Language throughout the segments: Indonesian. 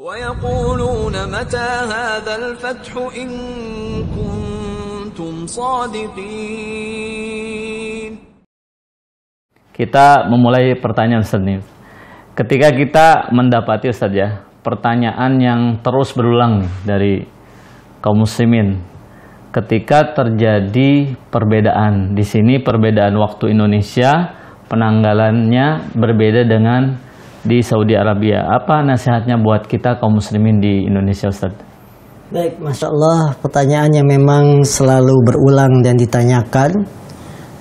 وَيَقُولُونَ مَتَى هَذَا الْفَتْحُ إِن كُنتُمْ صَادِقِينَ. Kita memulai pertanyaan Ustaz nih. Ketika kita mendapati Ustaz ya, pertanyaan yang terus berulang nih dari kaum muslimin. Ketika terjadi perbedaan di sini, perbedaan waktu Indonesia, penanggalannya berbeda dengan di Saudi Arabia. Apa nasihatnya buat kita kaum muslimin di Indonesia, Ustaz? Baik, Masya Allah, pertanyaannya memang selalu berulang dan ditanyakan.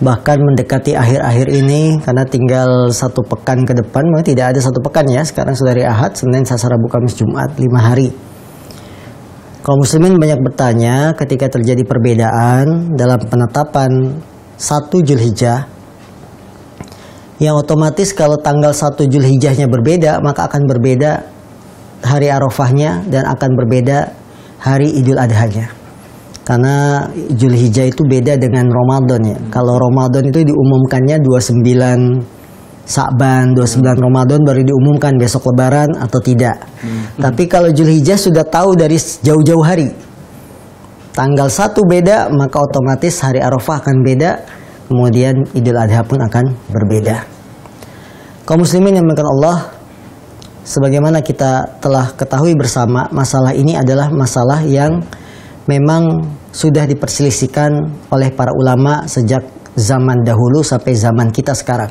Bahkan mendekati akhir-akhir ini, karena tinggal 1 pekan ke depan, memang tidak ada 1 pekan ya. Sekarang sudah hari Ahad, Senin, Selasa, Rabu, Kamis, Jumat, 5 hari. Kaum muslimin banyak bertanya ketika terjadi perbedaan dalam penetapan 1 Zulhijjah, yang otomatis kalau tanggal 1 Zulhijjahnya berbeda, maka akan berbeda hari Arafahnya dan akan berbeda hari Idul Adhanya. Karena Zulhijjah itu beda dengan Ramadan ya. Kalau Ramadan itu diumumkannya 29 Sa'ban, 29 Ramadan baru diumumkan besok Lebaran atau tidak. Tapi kalau Zulhijjah sudah tahu dari jauh-jauh hari. Tanggal 1 beda, maka otomatis hari Arafah akan beda. Kemudian Idul Adha pun akan berbeda. Kaum muslimin yang dimuliakan Allah, sebagaimana kita telah ketahui bersama, masalah ini adalah masalah yang memang sudah diperselisihkan oleh para ulama sejak zaman dahulu sampai zaman kita sekarang.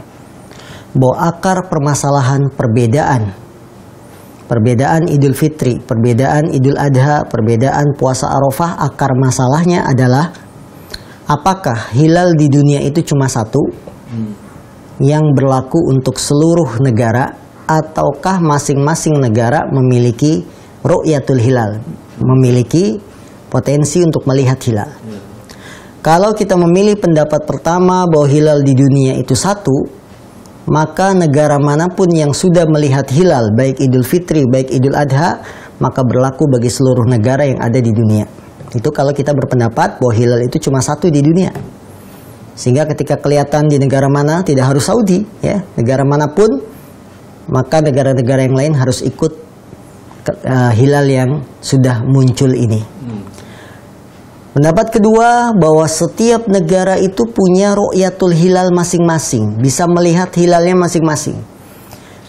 Bahwa akar permasalahan perbedaan Idul Fitri, perbedaan Idul Adha, perbedaan puasa Arafah, akar masalahnya adalah apakah hilal di dunia itu cuma 1 yang berlaku untuk seluruh negara, ataukah masing-masing negara memiliki ru'yatul hilal, memiliki potensi untuk melihat hilal. Kalau kita memilih pendapat pertama bahwa hilal di dunia itu 1, maka negara manapun yang sudah melihat hilal, baik Idul Fitri, baik Idul Adha, maka berlaku bagi seluruh negara yang ada di dunia. Itu kalau kita berpendapat bahwa hilal itu cuma 1 di dunia. Sehingga ketika kelihatan di negara mana, tidak harus Saudi ya, negara manapun, maka negara-negara yang lain harus ikut hilal yang sudah muncul ini. Pendapat kedua, bahwa setiap negara itu punya ru'yatul hilal masing-masing, bisa melihat hilalnya masing-masing.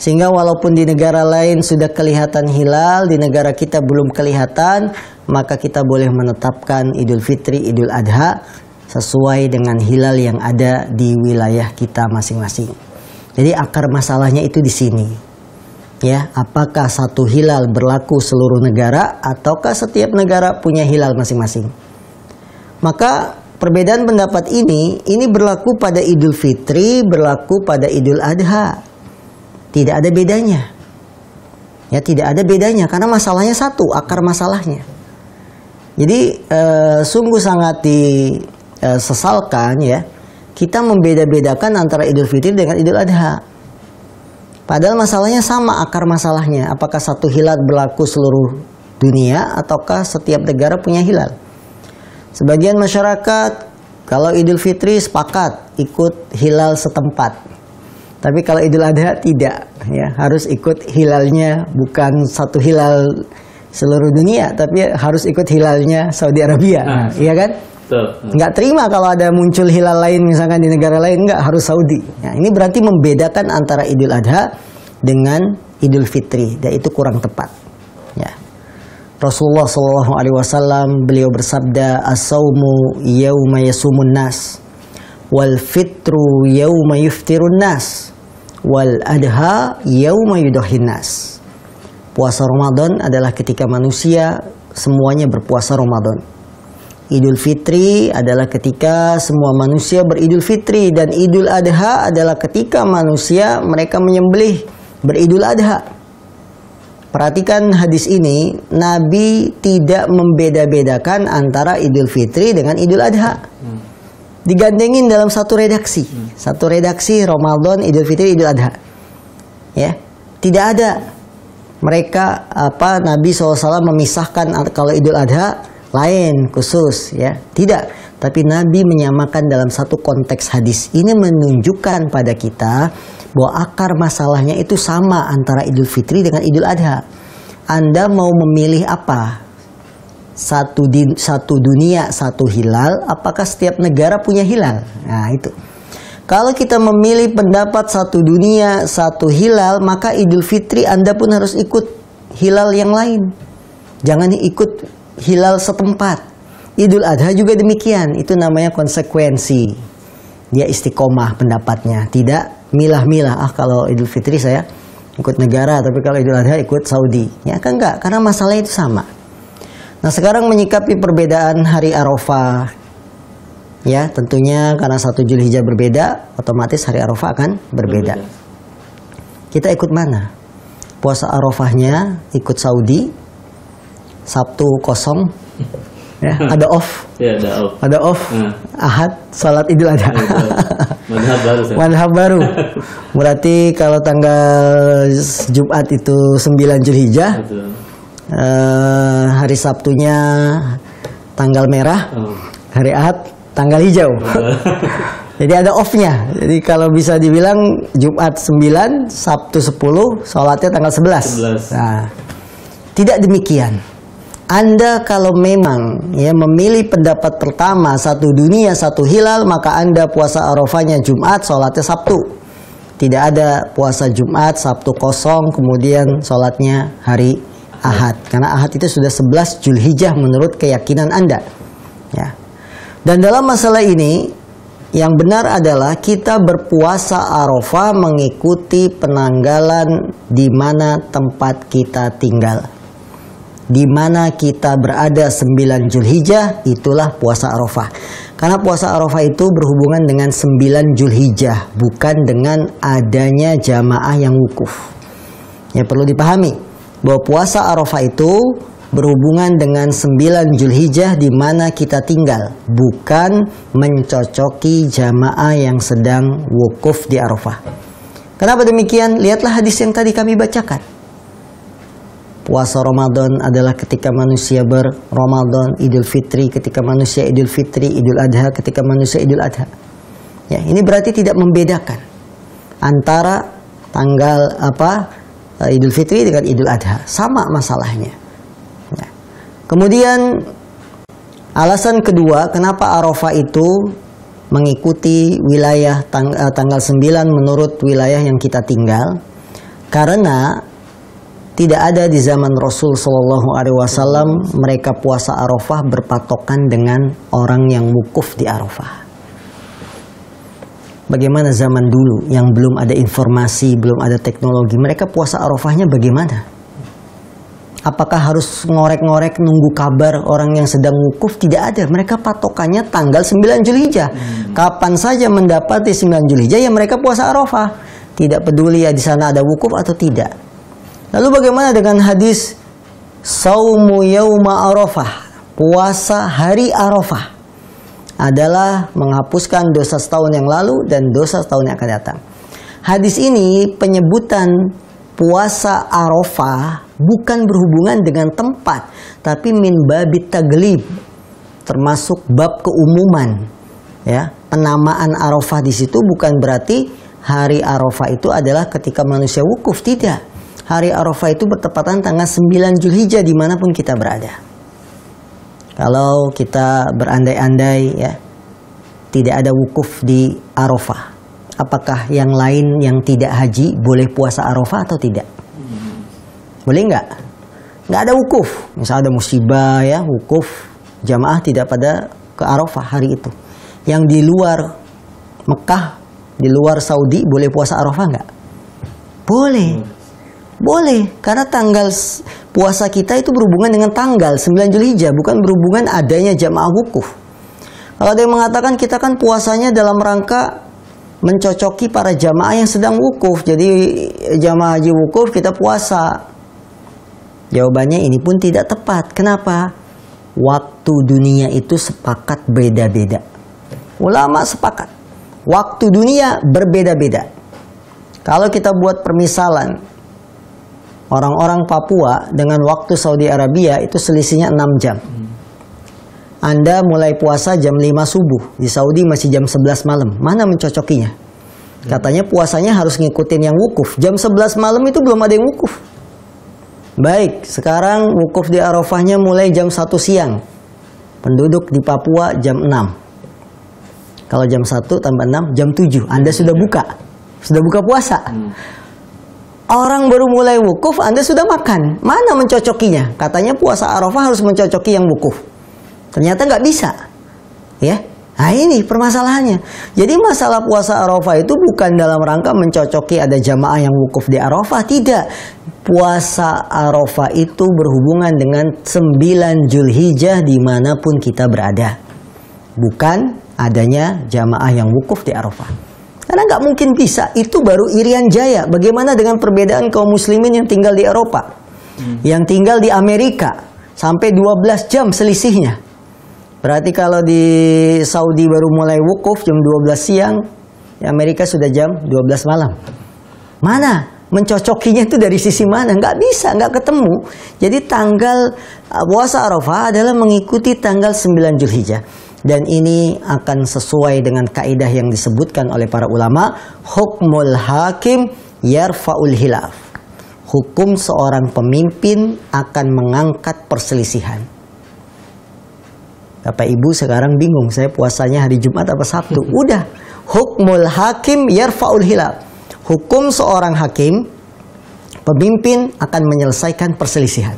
Sehingga walaupun di negara lain sudah kelihatan hilal, di negara kita belum kelihatan, maka kita boleh menetapkan Idul Fitri, Idul Adha sesuai dengan hilal yang ada di wilayah kita masing-masing. Jadi akar masalahnya itu di sini. Ya, apakah 1 hilal berlaku seluruh negara ataukah setiap negara punya hilal masing-masing? Maka perbedaan pendapat ini berlaku pada Idul Fitri, berlaku pada Idul Adha. Tidak ada bedanya. Ya, tidak ada bedanya karena masalahnya 1, akar masalahnya. Jadi sungguh sangat disesalkan ya, kita membeda-bedakan antara Idul Fitri dengan Idul Adha. Padahal masalahnya sama akar masalahnya. Apakah 1 hilal berlaku seluruh dunia ataukah setiap negara punya hilal? Sebagian masyarakat kalau Idul Fitri sepakat ikut hilal setempat. Tapi kalau Idul Adha tidak ya, harus ikut hilalnya bukan 1 hilal seluruh dunia, tapi harus ikut hilalnya Saudi Arabia. Iya kan? Nggak terima kalau ada muncul hilal lain misalkan di negara lain, nggak harus Saudi. Nah, ini berarti membedakan antara Idul Adha dengan Idul Fitri, dan itu kurang tepat. Ya. Rasulullah SAW beliau bersabda, as-saumu yauma yasumun nas, wal fitru yauma yuftirun nas, wal adha yauma yudahin nas. Puasa Ramadan adalah ketika manusia semuanya berpuasa Ramadan. Idul Fitri adalah ketika semua manusia beridul fitri, dan Idul Adha adalah ketika manusia mereka menyembelih beridul adha. Perhatikan hadis ini, Nabi tidak membeda-bedakan antara Idul Fitri dengan Idul Adha. Digandengin dalam satu redaksi. Satu redaksi Ramadan, Idul Fitri, Idul Adha. Ya, tidak ada mereka Nabi SAW memisahkan kalau Idul Adha lain khusus ya. Tidak. Tapi Nabi menyamakan dalam satu konteks hadis. Ini menunjukkan pada kita bahwa akar masalahnya itu sama antara Idul Fitri dengan Idul Adha. Anda mau memilih apa? Satu dunia, satu hilal, apakah setiap negara punya hilal? Nah, itu. Kalau kita memilih pendapat satu dunia, satu hilal, maka Idul Fitri Anda pun harus ikut hilal yang lain. Jangan ikut hilal setempat. Idul Adha juga demikian. Itu namanya konsekuensi. Dia istiqomah pendapatnya. Tidak milah-milah. Kalau Idul Fitri saya ikut negara, tapi kalau Idul Adha ikut Saudi. Ya kan enggak, karena masalahnya itu sama. Nah, sekarang menyikapi perbedaan hari Arafah. Ya, tentunya karena 1 Zulhijjah berbeda, otomatis hari Arafah akan berbeda. Kita ikut mana? Puasa Arafahnya ikut Saudi. Sabtu kosong. Ya, ada off. Ya, ada off. Ada off. Ahad salat Idul Adha. Madhab baru. Madhab baru. Berarti kalau tanggal Jumat itu 9 Zulhijjah. Hari Sabtunya tanggal merah. Hari Ahad tanggal hijau. Jadi ada off-nya. Jadi kalau bisa dibilang Jumat 9, Sabtu 10, sholatnya tanggal 11. Nah, tidak demikian. Anda kalau memang memilih pendapat pertama, satu dunia, satu hilal, maka Anda puasa Arafahnya Jumat, sholatnya Sabtu. Tidak ada puasa Jumat, Sabtu kosong, kemudian sholatnya hari Ahad. Karena Ahad itu sudah 11 Zulhijjah menurut keyakinan Anda. Ya. Dan dalam masalah ini, yang benar adalah kita berpuasa Arafah mengikuti penanggalan di mana tempat kita tinggal. Di mana kita berada 9 Zulhijjah, itulah puasa Arafah. Karena puasa Arafah itu berhubungan dengan 9 Zulhijjah, bukan dengan adanya jamaah yang wukuf. Ya, perlu dipahami bahwa puasa Arafah itu berhubungan dengan 9 Zulhijjah di mana kita tinggal, bukan mencocoki jamaah yang sedang wukuf di Arafah. Kenapa demikian? Lihatlah hadis yang tadi kami bacakan. Puasa Ramadan adalah ketika manusia ber-Ramadan, Idul Fitri ketika manusia Idul Fitri, Idul Adha ketika manusia Idul Adha. Ya, ini berarti tidak membedakan antara tanggal Idul Fitri dengan Idul Adha, sama masalahnya. Ya. Kemudian alasan kedua, kenapa Arafah itu mengikuti wilayah tanggal 9 menurut wilayah yang kita tinggal? Karena tidak ada di zaman Rasul Shallallahu Alaihi Wasallam mereka puasa Arafah berpatokan dengan orang yang wukuf di Arafah. Bagaimana zaman dulu yang belum ada informasi, belum ada teknologi, mereka puasa Arafahnya bagaimana? Apakah harus ngorek-ngorek nunggu kabar orang yang sedang wukuf? Tidak ada. Mereka patokannya tanggal 9 Zulhijjah. Kapan saja mendapati 9 Zulhijjah ya mereka puasa Arafah. Tidak peduli ya di sana ada wukuf atau tidak. Lalu bagaimana dengan hadis Saumu yauma Arafah, puasa hari Arafah adalah menghapuskan dosa setahun yang lalu dan dosa setahun yang akan datang. Hadis ini penyebutan puasa Arafah bukan berhubungan dengan tempat, tapi min babit taglib, termasuk bab keumuman. Ya, penamaan Arafah di situ bukan berarti hari Arafah itu adalah ketika manusia wukuf, tidak. Hari Arafah itu bertepatan tanggal 9 Zulhijjah dimanapun kita berada. Kalau kita berandai-andai ya, tidak ada wukuf di Arafah, apakah yang lain yang tidak haji boleh puasa Arafah atau tidak? Boleh nggak? Nggak ada wukuf. Misalnya ada musibah ya, wukuf jamaah tidak pada ke Arafah hari itu. Yang di luar Mekah, di luar Saudi boleh puasa Arafah nggak? Boleh. Boleh, karena tanggal puasa kita itu berhubungan dengan tanggal 9 Zulhijjah, bukan berhubungan adanya jamaah wukuf. Kalau ada yang mengatakan kita kan puasanya dalam rangka mencocoki para jamaah yang sedang wukuf, jadi jamaah haji wukuf kita puasa. Jawabannya ini pun tidak tepat. Kenapa? Waktu dunia itu sepakat beda-beda. Ulama sepakat. Waktu dunia berbeda-beda. Kalau kita buat permisalan, orang-orang Papua dengan waktu Saudi Arabia itu selisihnya 6 jam. Anda mulai puasa jam 5 subuh, di Saudi masih jam 11 malam. Mana mencocokinya? Katanya puasanya harus ngikutin yang wukuf. Jam 11 malam itu belum ada yang wukuf. Baik, sekarang wukuf di Arafahnya mulai jam 1 siang. Penduduk di Papua jam 6. Kalau jam 1 tambah 6, jam 7. Anda sudah buka. Sudah buka puasa. Orang baru mulai wukuf, Anda sudah makan. Mana mencocokinya? Katanya puasa Arafah harus mencocoki yang wukuf. Ternyata nggak bisa. Ya. Nah ini permasalahannya. Jadi masalah puasa Arafah itu bukan dalam rangka mencocoki ada jamaah yang wukuf di Arafah. Tidak. Puasa Arafah itu berhubungan dengan 9 Zulhijjah dimanapun kita berada. Bukan adanya jamaah yang wukuf di Arafah. Karena nggak mungkin bisa. Itu baru Irian Jaya. Bagaimana dengan perbedaan kaum muslimin yang tinggal di Eropa? Yang tinggal di Amerika. Sampai 12 jam selisihnya. Berarti kalau di Saudi baru mulai wukuf jam 12 siang, di Amerika sudah jam 12 malam. Mana? Mencocokinya itu dari sisi mana? Nggak bisa, nggak ketemu. Jadi tanggal puasa Arafah adalah mengikuti tanggal 9 Zulhijjah. Dan ini akan sesuai dengan kaidah yang disebutkan oleh para ulama, hukmul hakim yarfa'ul hilaf. Hukum seorang pemimpin akan mengangkat perselisihan. Bapak Ibu sekarang bingung, saya puasanya hari Jumat apa Sabtu? Udah, hukmul hakim yarfa'ul hilaf. Hukum seorang hakim, pemimpin akan menyelesaikan perselisihan.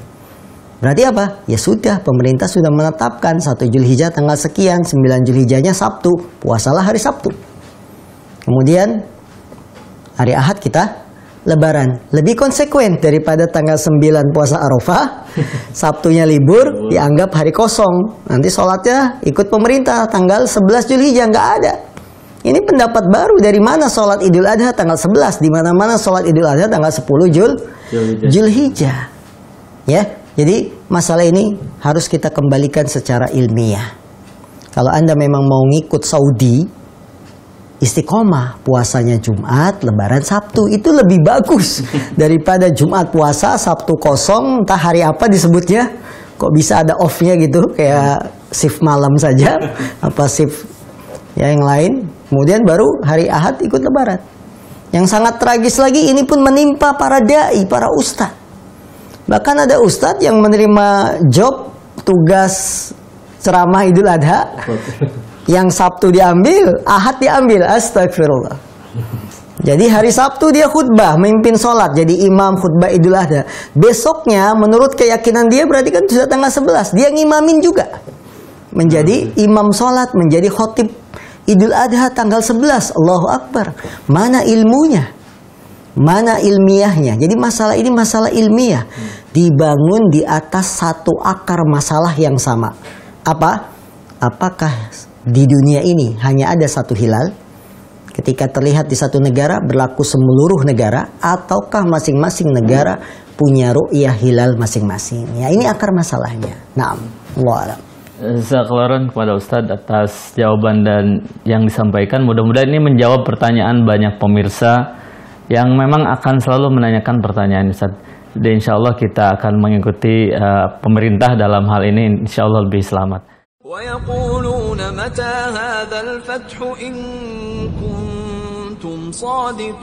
Berarti apa? Ya sudah, pemerintah sudah menetapkan 1 Zulhijjah tanggal sekian, 9 Zulhijjahnya Sabtu, puasalah hari Sabtu. Kemudian hari Ahad kita Lebaran. Lebih konsekuen daripada tanggal 9 puasa Arafah, Sabtunya libur, dianggap hari kosong. Nanti sholatnya ikut pemerintah, tanggal 11 Zulhijjah nggak ada. Ini pendapat baru. Dari mana sholat Idul Adha tanggal 11? Di mana-mana sholat Idul Adha tanggal 10 Zulhijjah. Ya, jadi masalah ini harus kita kembalikan secara ilmiah. Kalau Anda memang mau ngikut Saudi, istiqomah, puasanya Jumat, Lebaran Sabtu, itu lebih bagus daripada Jumat puasa, Sabtu kosong, entah hari apa disebutnya. Kok bisa ada off-nya gitu, kayak shift malam saja, apa shift ya yang lain. Kemudian baru hari Ahad ikut Lebaran. Yang sangat tragis lagi, ini pun menimpa para dai, para ustadz. Bahkan ada ustadz yang menerima job, tugas ceramah Idul Adha, yang Sabtu diambil, Ahad diambil. Astagfirullah. Jadi hari Sabtu dia khutbah, memimpin sholat, jadi imam khutbah Idul Adha. Besoknya menurut keyakinan dia berarti kan sudah tanggal 11, dia ngimamin juga. Menjadi imam sholat, menjadi khotib Idul Adha tanggal 11. Allahu Akbar. Mana ilmunya? Mana ilmiahnya? Jadi masalah ini masalah ilmiah. Dibangun di atas satu akar masalah yang sama. Apa? Apakah di dunia ini hanya ada satu hilal? Ketika terlihat di satu negara berlaku seluruh negara, ataukah masing-masing negara punya ru'yah hilal masing-masing? Ya, ini akar masalahnya. Naam. Wallah a'lam. Jazakallahu kepada Ustadz atas jawaban dan yang disampaikan. Mudah-mudahan ini menjawab pertanyaan banyak pemirsa yang memang akan selalu menanyakan pertanyaan Ustadz. Dan insya Allah kita akan mengikuti pemerintah dalam hal ini, insya Allah lebih selamat. ويقولون متى هذا الفتح إن كنتم صادقين